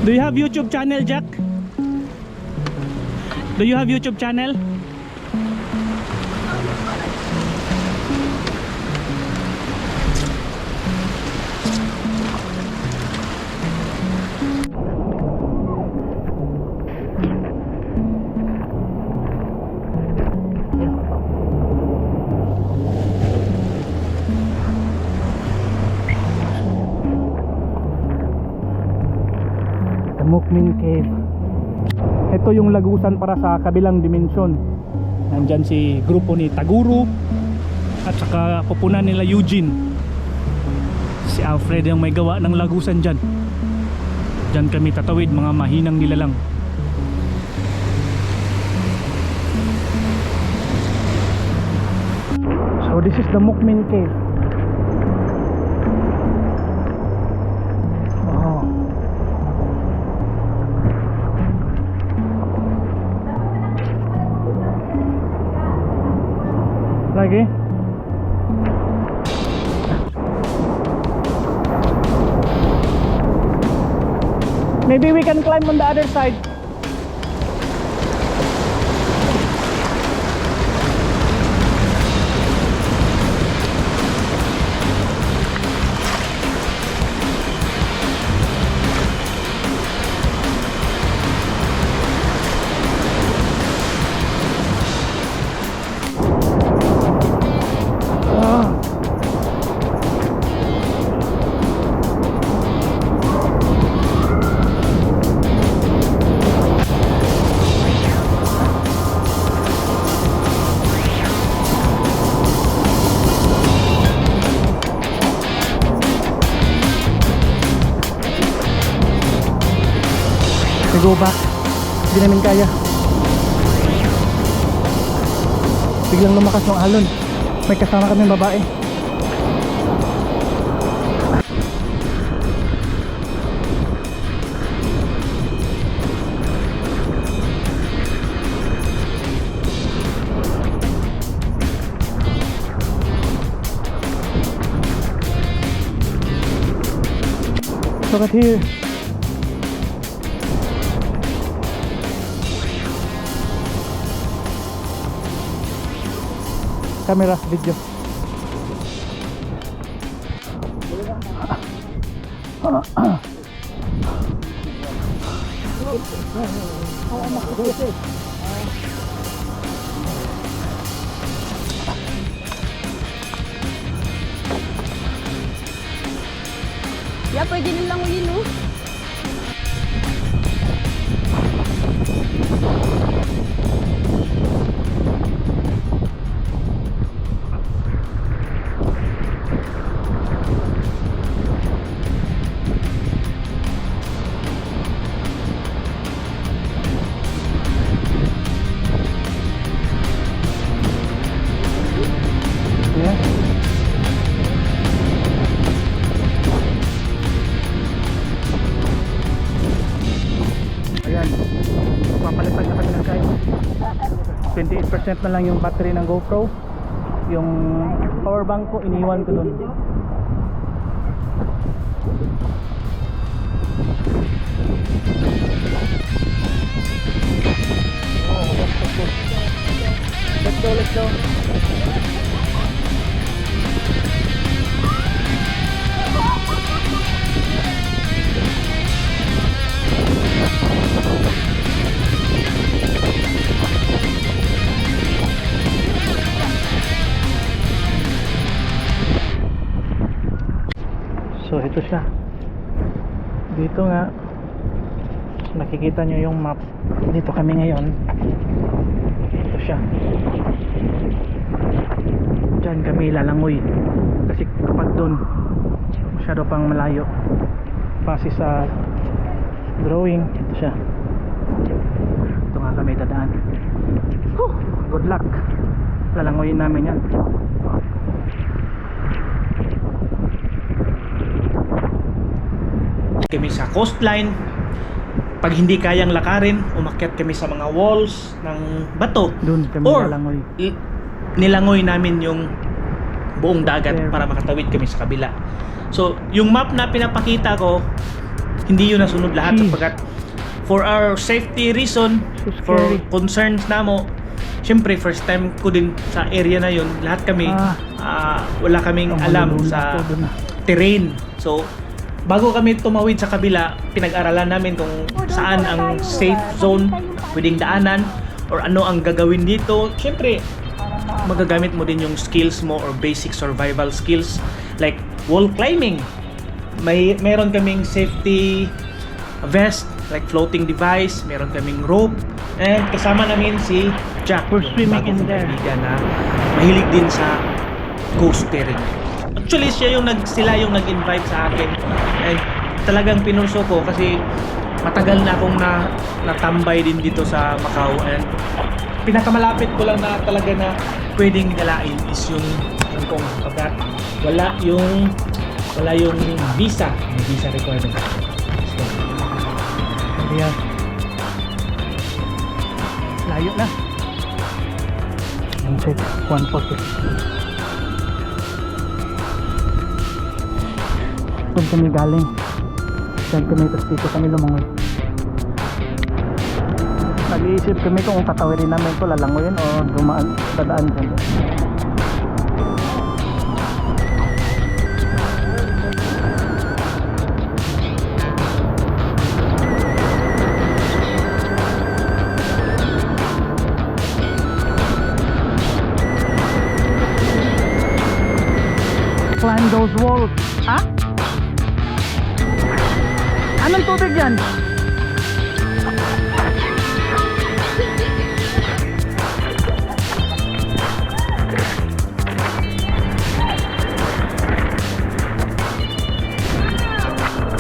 Do you have YouTube channel, Jack? Do you have YouTube channel? Mukmin Cave. Ito yung lagusan para sa kabilang dimensyon. Nandyan si grupo ni Taguro at saka pupunan nila Eugene. Si Alfred yung may gawa ng lagusan dyan. Dyan kami tatawid, mga mahinang nilalang. So this is the Mukmin Cave. Lagi. Maybe we can climb on the other side. Go back. Hindi namin kaya. Biglang lumakas ng alon. May kasama kaming babae. Look at here. Camera, video. Ya, pwede nilang uyin, no? Ayan, papalitan na kami ng kayo. 28% na lang yung battery ng GoPro. Yung power bank ko iniwan ko dun. Let's go, let's go. So ito siya. Dito nga nakikita nyo yung map. Dito kami ngayon. Ito siya. Diyan kami lalangoy. Kasi kapag doon masyado pang malayo. Base sa drawing, ito siya. Ito nga kami dadaan. Good luck. Lalangoyin namin yan. Kami sa coastline. Pag hindi kayang lakarin, umakyat kami sa mga walls ng bato. Doon kami lalangoy. Nilangoy namin yung buong dagat para makatawid kami sa kabila. So, yung map na pinapakita ko, hindi yun nasunod lahat Jeez. sapagkat for our safety reason, So for scary. concerns namo, syempre first time ko din sa area na yun, lahat kami wala kaming Ang alam malulunod sa ako dun, terrain. So bago kami tumawid sa kabila, pinag-aralan namin kung saan ang safe zone pwedeng daanan or ano ang gagawin dito. Syempre magagamit mo din yung skills mo or basic survival skills like wall climbing. Meron kaming safety vest like floating device, meron kaming rope, and kasama namin si Jack, We're yung swimming bagong in there. kaibigan na mahilig din sa ghost terrain. Actually sila yung nag-invite sa akin, and talagang pinurso ko kasi matagal na akong natambay din dito sa Macau, and pinakamalapit ko lang na talaga na pwedeng galain is yung Hong Kong pagkat wala yung visa requirement. So, Kaya, layo na. Ang check, 140. Doon kami galing. 10 kilometers dito kami lumangoy. Nag-iisip kami kung tatawirin namin ito, lalangoyin o dadaan dyan. Climb those walls. Ha? Anong tubig yan?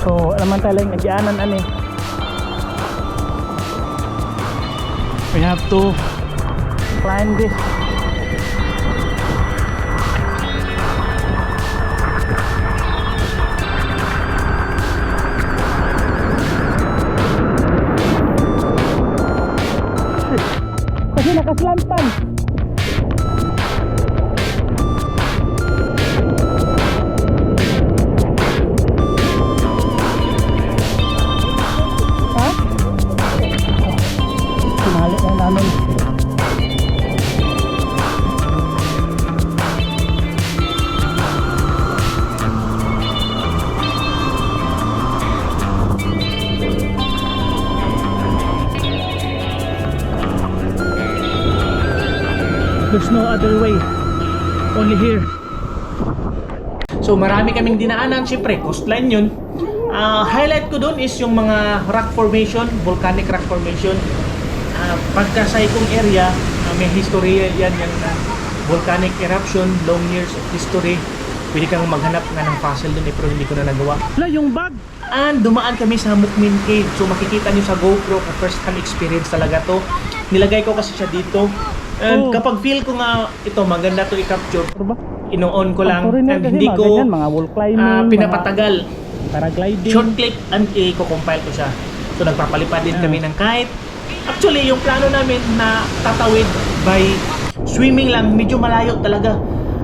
So, naman tayo nagyanan ani. We have to climb this. Kasi nakaslantan. Ha? Sinali na namin. There's no other way. Only here. So marami kaming dinaanan, syempre coastline yun. Highlight ko doon is yung mga rock formation, volcanic rock formation. Pagka sa ikong area, may history yan yung volcanic eruption, long years of history. Pwede kang maghanap nga ng fossil doon pero hindi ko na nagawa. Wala yung bag. And dumaan kami sa Mukmin Cave. So makikita nyo sa GoPro, first hand experience talaga to. Nilagay ko kasi siya dito. And Oh. kapag feel ko nga ito maganda to i-capture, Ano ba? ino-on ko lang Foreigner and kasi hindi mga ko ganyan, mga wall climbing, pinapatagal. mga paragliding. Short click and i-compile ko siya. So nagpapalipad din kami ng kite. Actually, yung plano namin na tatawid by swimming lang, medyo malayo talaga.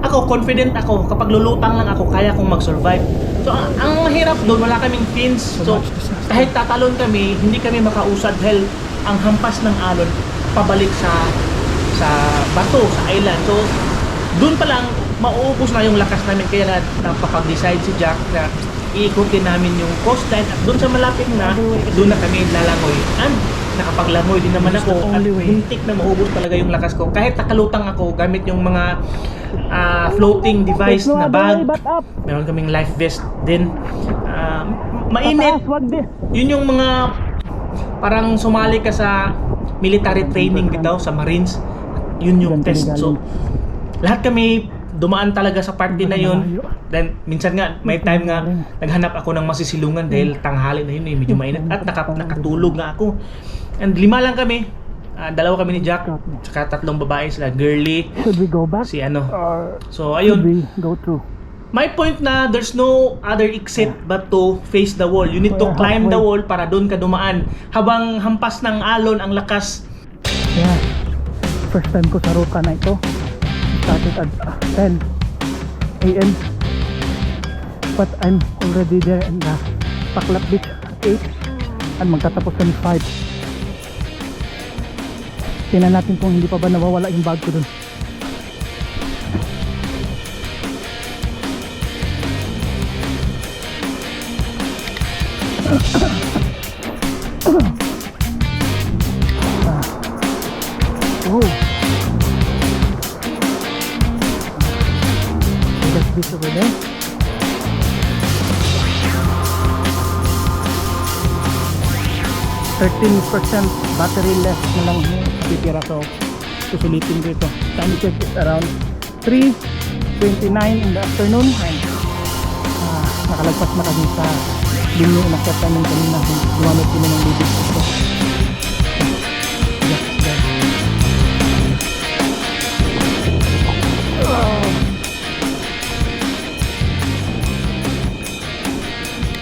Ako, confident ako, kapag lulutang lang ako, kaya kong mag-survive. So, ang mahirap doon, wala kaming fins. So, kahit tatalon kami, hindi kami makausad dahil ang hampas ng alon pabalik sa bato, sa island. So, doon pa lang, mauubos na yung lakas namin. Kaya napapag-decide si Jack na iikutin namin yung coastline at doon sa malapit na, doon na kami lalangoy. And nakapaglangoy din naman ako at hintik na maubos talaga yung lakas ko. Kahit nakalutang ako gamit yung mga floating device na bag. Meron kaming life vest din. Mainit. Yun yung mga parang sumali ka sa military training dito sa Marines. Yun yung test. So lahat kami dumaan talaga sa party na yun. Then minsan nga may time nga naghanap ako ng masisilungan dahil tanghali na yun eh, medyo mainit at nakatulog nga ako. And 5 lang kami. 2 kami ni Jack, saka 3 babae sila, girly, Should we go back? si ano. Or So should ayun, we go through? my point na there's no other exit but to face the wall. You need to climb the wall para doon ka dumaan. Habang hampas ng alon ang lakas. Yeah. First time ko sa ruta na ito. Started at 10 a.m. But I'm already there in the Paklat Beach. 8 at magtatapos kami 5. Tingnan natin kung hindi pa ba nawawala yung bag ko dun. Oh. That's this over there. %, battery left na lang titira, so susulitin ko ito. Time check is around 3:29 in the afternoon and nakalagpas na kami sa linya inakyat namin kanina. Gumamit kami ng bibig ito.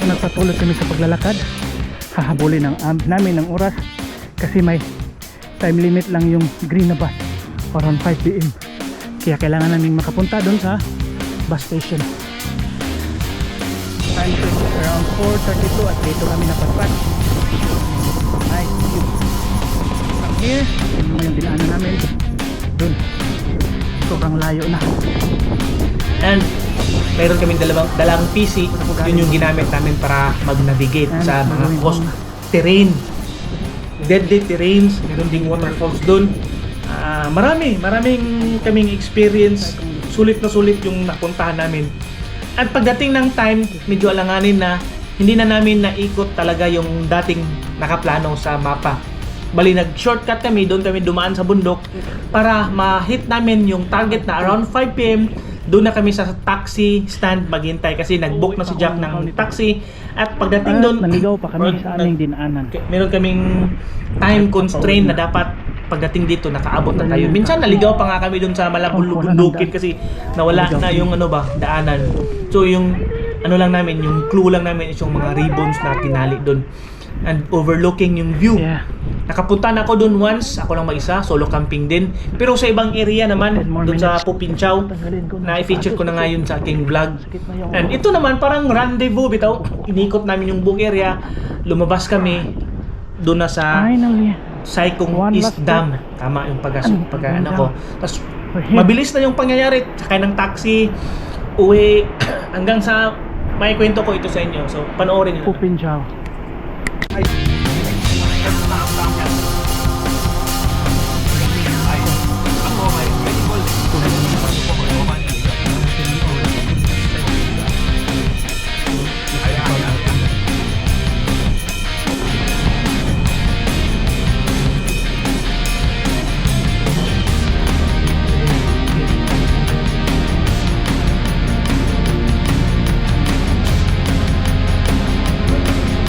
Nagpatuloy kami sa paglalakad. Hahabulin namin ng oras kasi may time limit lang yung green na bus around 5 PM, kaya kailangan namin makapunta doon sa bus station. Time check is around 4:32 at dito kami napatpat. Nice view from here. Yun mo yung dinaanan namin doon, sobrang layo na. And mayroon kaming dalang PC, yun yung ginamit namin para mag-navigate sa mga coast terrain, deadly terrains. Meron ding waterfalls dun. Maraming kaming experience. Sulit na sulit yung napuntahan namin. At pagdating ng time, medyo alanganin na hindi na namin naikot talaga yung dating nakaplano sa mapa. Bali, nag-shortcut kami, doon kami dumaan sa bundok para ma-hit namin yung target na around 5 PM. Doon na kami sa taxi stand maghintay kasi nag-book na si Jack ng taxi. At pagdating doon, naligaw pa kami sa aming dinaanan. meron kaming time constraint na dapat pagdating dito nakaabot na tayo. Minsan naligaw pa nga kami doon sa malabundukin kasi nawala na yung daanan. So yung lang namin, yung clue lang namin is yung mga ribbons na tinali doon and overlooking yung view. Yeah. Nakapunta na ako doon once, ako lang mag-isa, solo camping din. Pero sa ibang area naman, doon sa Pupinchaw, na-feature ko na ngayon sa aking vlog. And ito naman parang rendezvous bitaw. Inikot namin yung buong area, lumabas kami doon na sa Finally. Saikong East Dam. Tama yung pagka-ano ko. Tapos mabilis na yung pangyayari, sakay ng taxi, uwi, hanggang sa may kwento ko ito sa inyo. So panoorin niyo. Pupinchaw.